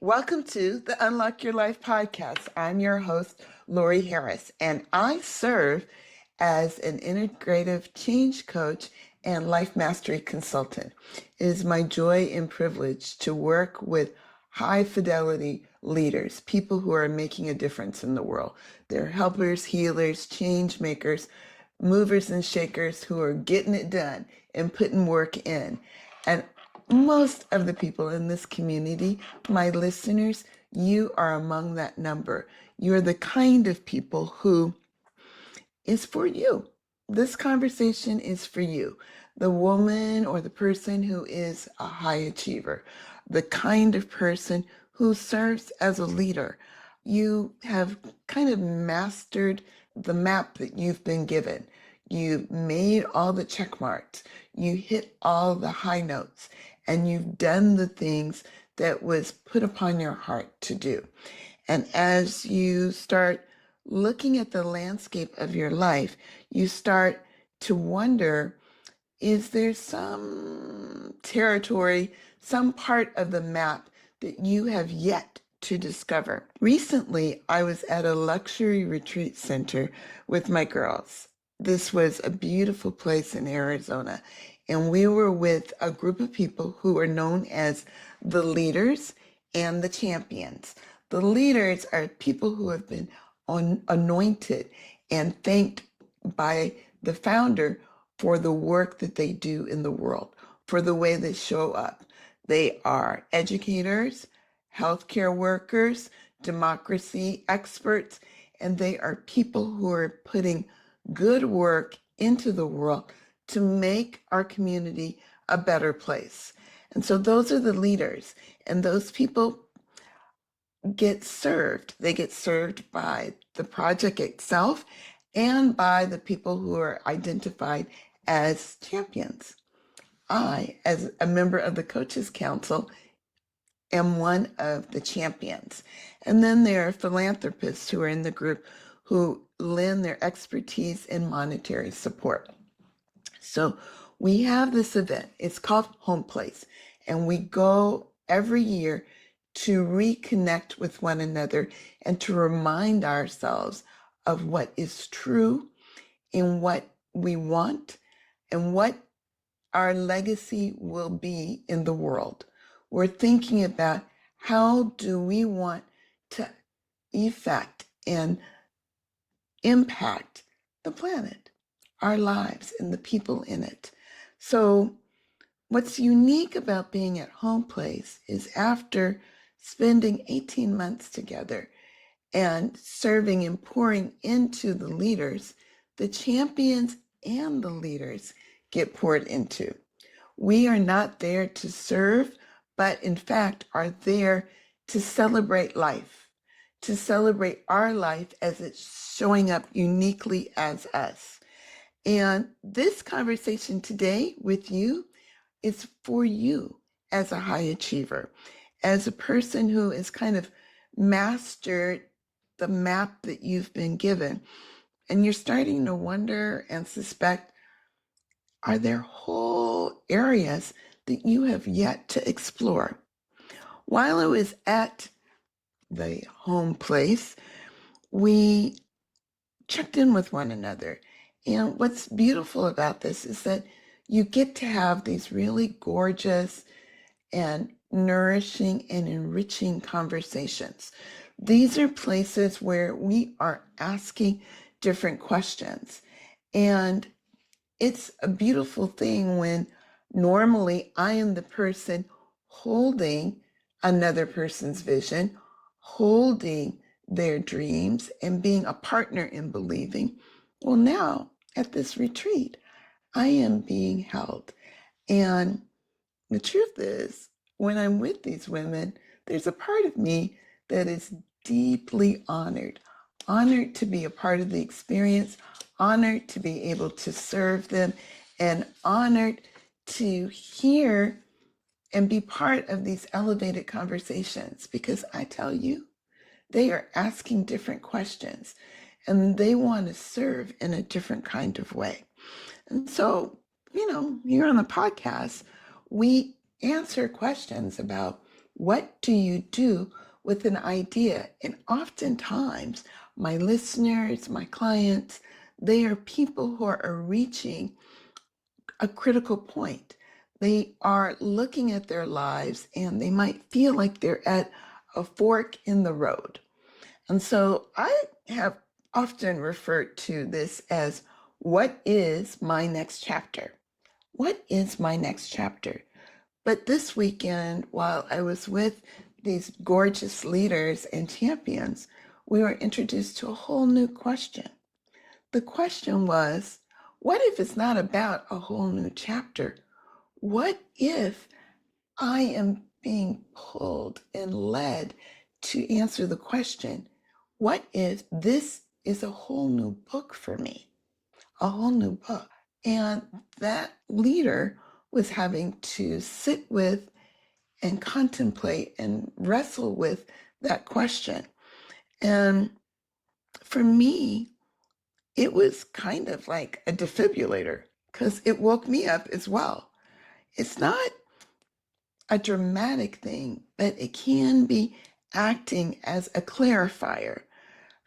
Welcome to the Unlock Your Life podcast. I'm your host, Lori Harris, and I serve as an integrative change coach and life mastery consultant. It is my joy and privilege to work with high fidelity leaders, people who are making a difference in the world. They're helpers, healers, change makers, movers and shakers who are getting it done and putting work in. And most of the people in this community, my listeners, you are among that number. You're the kind of people who is for you. This conversation is for you. The woman or the person who is a high achiever, the kind of person who serves as a leader. You have kind of mastered the map that you've been given. You made all the check marks. You hit all the high notes, and you've done the things that was put upon your heart to do. And as you start looking at the landscape of your life, you start to wonder, is there some territory, some part of the map that you have yet to discover? Recently, I was at a luxury retreat center with my girls. This was a beautiful place in Arizona, and we were with a group of people who are known as the leaders and the champions. The leaders are people who have been anointed and thanked by the founder for the work that they do in the world, for the way they show up. They are educators, healthcare workers, democracy experts, and they are people who are putting good work into the world to make our community a better place. And so those are the leaders, and those people get served. They get served by the project itself and by the people who are identified as champions. I, as a member of the Coaches Council, am one of the champions. And then there are philanthropists who are in the group who lend their expertise in monetary support. So we have this event. It's called Home Place, and we go every year to reconnect with one another and to remind ourselves of what is true and what we want and what our legacy will be in the world. We're thinking about how do we want to effect and impact the planet, our lives, and the people in it. So what's unique about being at Home Place is after spending 18 months together and serving and pouring into the leaders, the champions and the leaders get poured into. We are not there to serve, but in fact are there to celebrate life, to celebrate our life as it's showing up uniquely as us. And this conversation today with you is for you as a high achiever, as a person who has kind of mastered the map that you've been given. And you're starting to wonder and suspect, are there whole areas that you have yet to explore? While I was at the Home Place, we checked in with one another. And what's beautiful about this is that you get to have these really gorgeous and nourishing and enriching conversations. These are places where we are asking different questions. And it's a beautiful thing when normally I am the person holding another person's vision, holding their dreams, and being a partner in believing. Well, now at this retreat, I am being held. And the truth is, when I'm with these women, there's a part of me that is deeply honored, honored to be a part of the experience, honored to be able to serve them, and honored to hear and be part of these elevated conversations, because I tell you, they are asking different questions and they want to serve in a different kind of way. And so, here on the podcast, we answer questions about What do you do with an idea? And oftentimes, my listeners, my clients, they are people who are reaching a critical point. They are looking at their lives and they might feel like they're at a fork in the road. And so I have often referred to this as, what is my next chapter? What is my next chapter? But this weekend, while I was with these gorgeous leaders and champions, we were introduced to a whole new question. The question was, what if it's not about a whole new chapter? What if I am being pulled and led to answer the question, what if this is a whole new book for me? A whole new book. And that leader was having to sit with and contemplate and wrestle with that question. And for me, it was kind of like a defibrillator because it woke me up as well. It's not a dramatic thing, but it can be acting as a clarifier,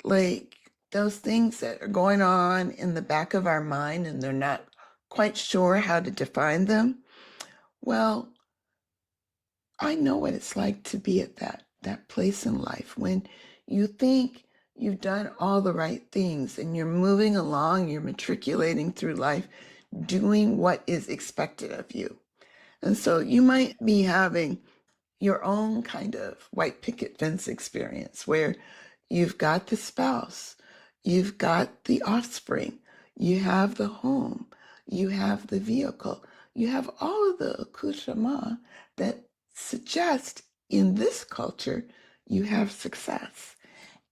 like those things that are going on in the back of our mind and they're not quite sure how to define them. Well, I know what it's like to be at that place in life when you think you've done all the right things and you're moving along, you're matriculating through life, doing what is expected of you. And so you might be having your own kind of white picket fence experience where you've got the spouse, you've got the offspring, you have the home, you have the vehicle, you have all of the accoutrements that suggest in this culture you have success.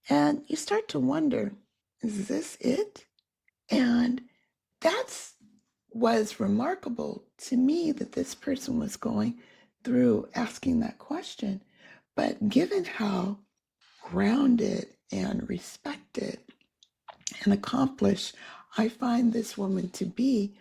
And you start to wonder, is this it? And that's was remarkable to me that this person was going through asking that question. But given how grounded and respected and accomplished I find this woman to be,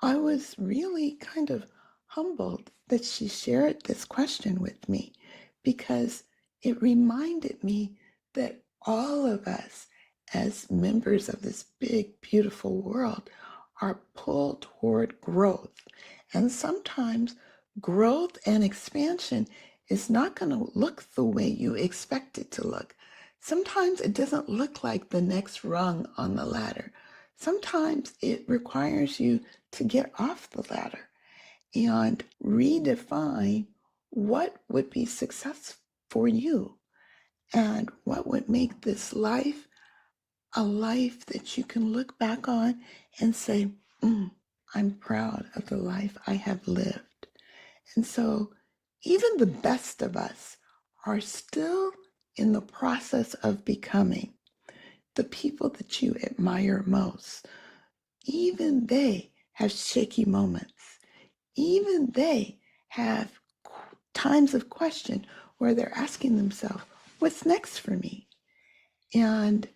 I was really kind of humbled that she shared this question with me because it reminded me that all of us, as members of this big, beautiful world, are pulled toward growth. And sometimes growth and expansion is not going to look the way you expect it to look. Sometimes it doesn't look like the next rung on the ladder. Sometimes it requires you to get off the ladder and redefine what would be success for you and what would make this life a life that you can look back on and say, I'm proud of the life I have lived. And so even the best of us are still in the process of becoming the people that you admire most. Even they have shaky moments. Even they have times of question where they're asking themselves, what's next for me? And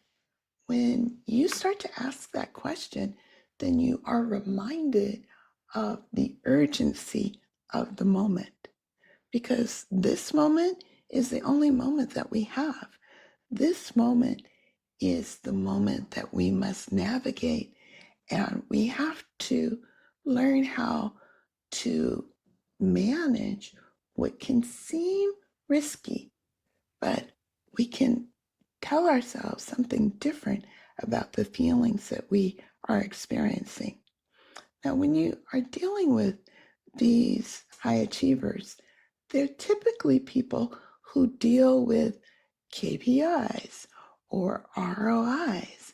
when you start to ask that question, then you are reminded of the urgency of the moment. Because this moment is the only moment that we have. This moment is the moment that we must navigate, and we have to learn how to manage what can seem risky, but we can tell ourselves something different about the feelings that we are experiencing. Now, when you are dealing with these high achievers, they're typically people who deal with KPIs or ROIs,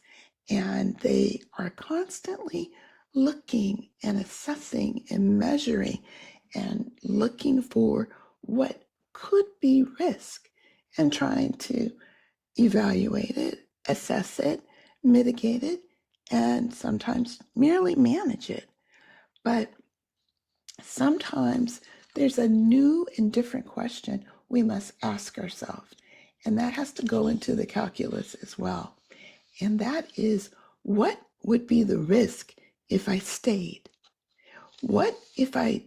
and they are constantly looking and assessing and measuring and looking for what could be risk and trying to evaluate it, assess it, mitigate it, and sometimes merely manage it. But sometimes there's a new and different question we must ask ourselves, and that has to go into the calculus as well. And that is, what would be the risk if I stayed? What if I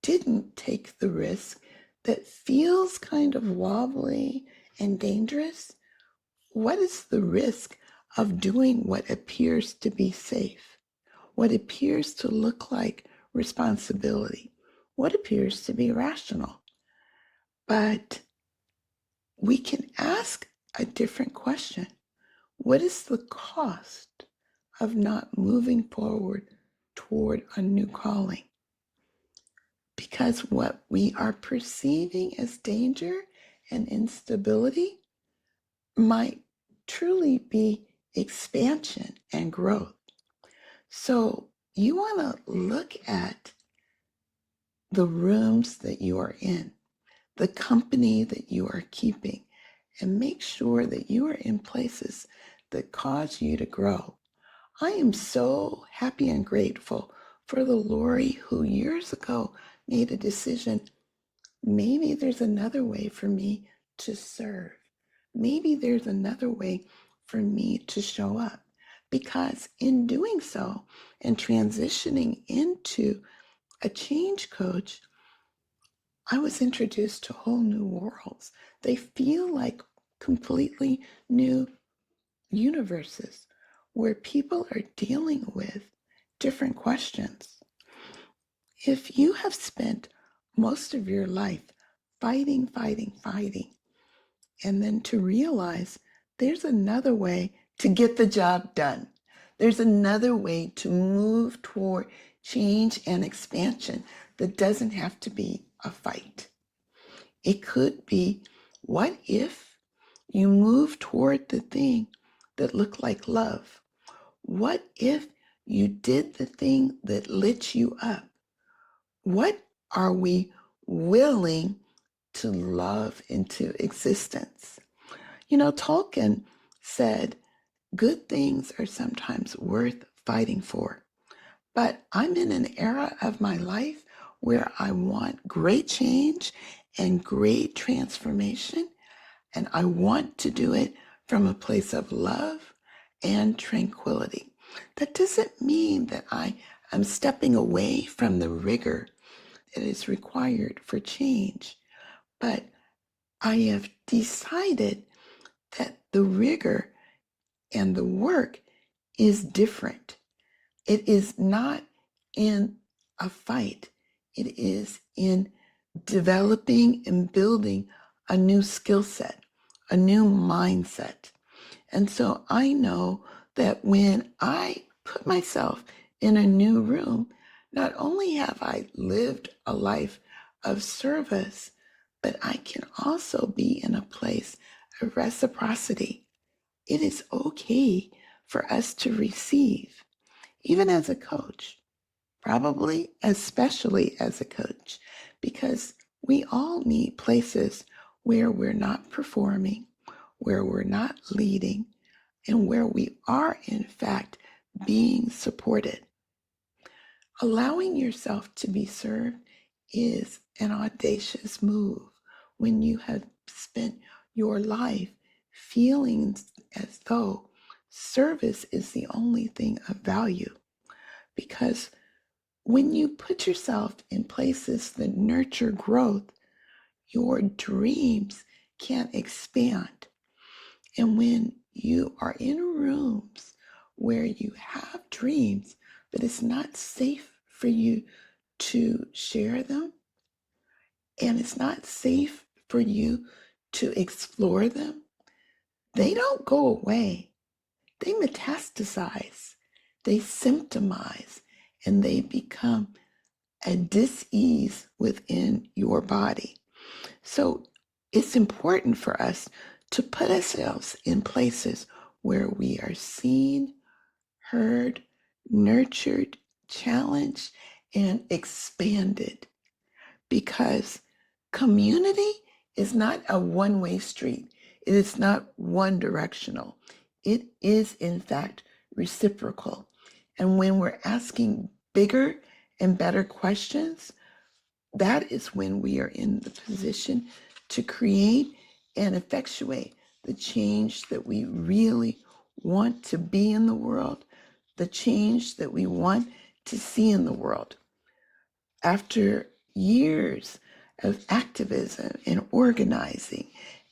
didn't take the risk that feels kind of wobbly and dangerous, what is the risk of doing what appears to be safe? What appears to look like responsibility? What appears to be rational? But we can ask a different question. What is the cost of not moving forward toward a new calling? Because what we are perceiving as danger and instability might truly be expansion and growth. So you want to look at the rooms that you are in, the company that you are keeping, and make sure that you are in places that cause you to grow. I am so happy and grateful for the Lori who years ago made a decision. Maybe there's another way for me to serve. Maybe there's another way for me to show up. Because in doing so and transitioning into a change coach, I was introduced to whole new worlds. They feel like completely new universes where people are dealing with different questions. If you have spent most of your life fighting, and then to realize there's another way to get the job done, there's another way to move toward change and expansion that doesn't have to be a fight. It could be, what if you move toward the thing that looked like love? What if you did the thing that lit you up? What are we willing to love into existence? You know, Tolkien said, good things are sometimes worth fighting for. But I'm in an era of my life where I want great change and great transformation, and I want to do it from a place of love and tranquility. That doesn't mean that I am stepping away from the rigor that is required for change, but I have decided that the rigor and the work is different. It is not in a fight. It is in developing and building a new skill set, a new mindset. And so I know that when I put myself in a new room, not only have I lived a life of service, but I can also be in a place of reciprocity. It is okay for us to receive, even as a coach, probably especially as a coach, because we all need places where we're not performing, where we're not leading, and where we are, in fact, being supported. Allowing yourself to be served is an audacious move when you have spent your life feeling as though service is the only thing of value. Because when you put yourself in places that nurture growth, your dreams can expand. And when you are in rooms where you have dreams, but it's not safe for you to share them, and it's not safe for you to explore them, they don't go away. They metastasize, they symptomize, and they become a dis-ease within your body. So it's important for us to put ourselves in places where we are seen, heard, nurtured, challenged, and expanded. Because community is not a one-way street. It is not one directional. It is, in fact, reciprocal. And when we're asking bigger and better questions, that is when we are in the position to create and effectuate the change that we really want to be in the world, the change that we want to see in the world. After years of activism and organizing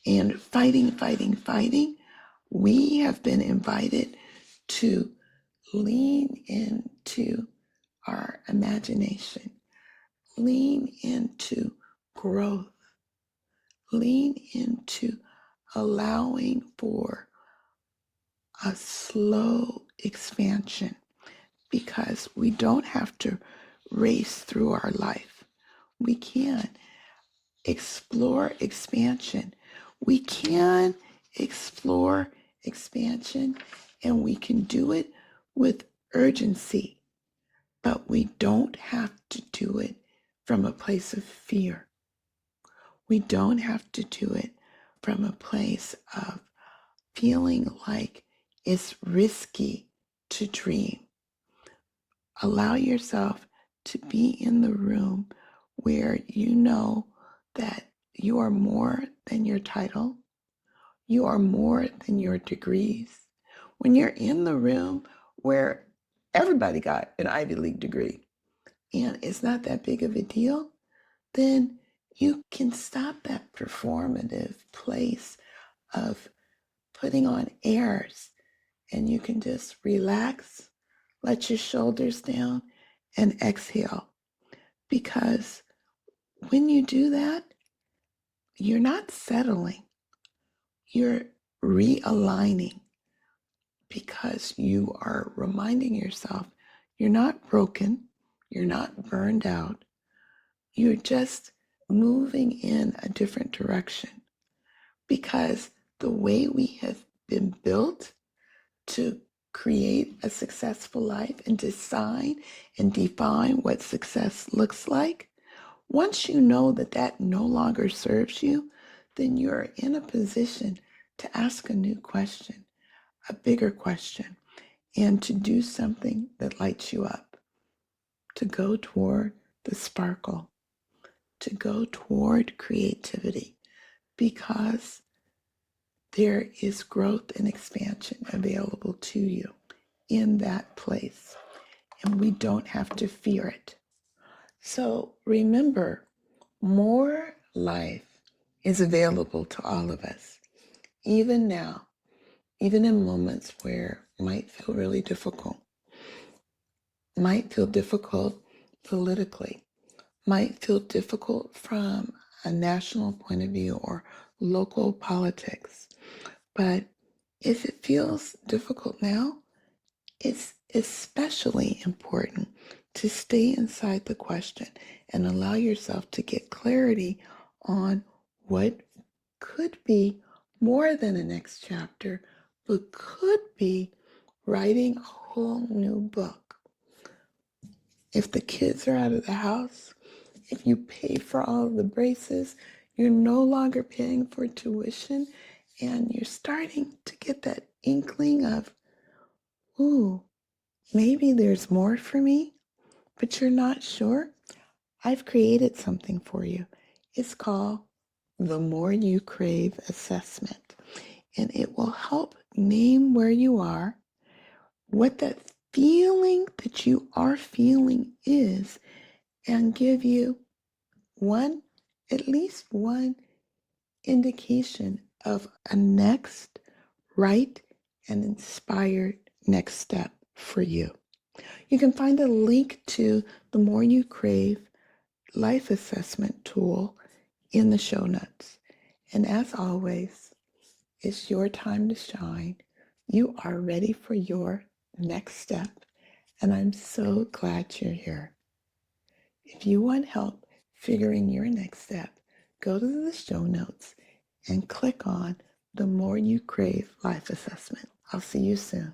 and fighting, we have been invited to lean into our imagination, lean into growth, lean into allowing for a slow expansion, because we don't have to race through our life. We can explore expansion. We can explore expansion, and we can do it with urgency, but we don't have to do it from a place of fear. We don't have to do it from a place of feeling like it's risky to dream. Allow yourself to be in the room where you know that you are more than your title. You are more than your degrees. When you're in the room where everybody got an Ivy League degree and it's not that big of a deal, then you can stop that performative place of putting on airs, and you can just relax, let your shoulders down, and exhale. Because when you do that, you're not settling, you're realigning, because you are reminding yourself you're not broken, you're not burned out, you're just moving in a different direction. Because the way we have been built to create a successful life and design and define what success looks like, once you know that that no longer serves you, then you're in a position to ask a new question, a bigger question, and to do something that lights you up, to go toward the sparkle, to go toward creativity, because there is growth and expansion available to you in that place, and we don't have to fear it. So remember, more life is available to all of us, even now, even in moments where it might feel really difficult, might feel difficult politically, might feel difficult from a national point of view or local politics. But if it feels difficult now, it's especially important to stay inside the question and allow yourself to get clarity on what could be more than a next chapter, but could be writing a whole new book. If the kids are out of the house, if you pay for all of the braces, you're no longer paying for tuition, and you're starting to get that inkling of, ooh, maybe there's more for me, but you're not sure. I've created something for you. It's called the More You Crave assessment, and it will help name where you are, what that feeling that you are feeling is, and give you at least one indication of a next right and inspired next step for you. You can find a link to the More You Crave life assessment tool in the show notes. And as always, it's your time to shine. You are ready for your next step, and I'm so glad you're here. If you want help figuring your next step, go to the show notes and click on the More You Crave life assessment. I'll see you soon.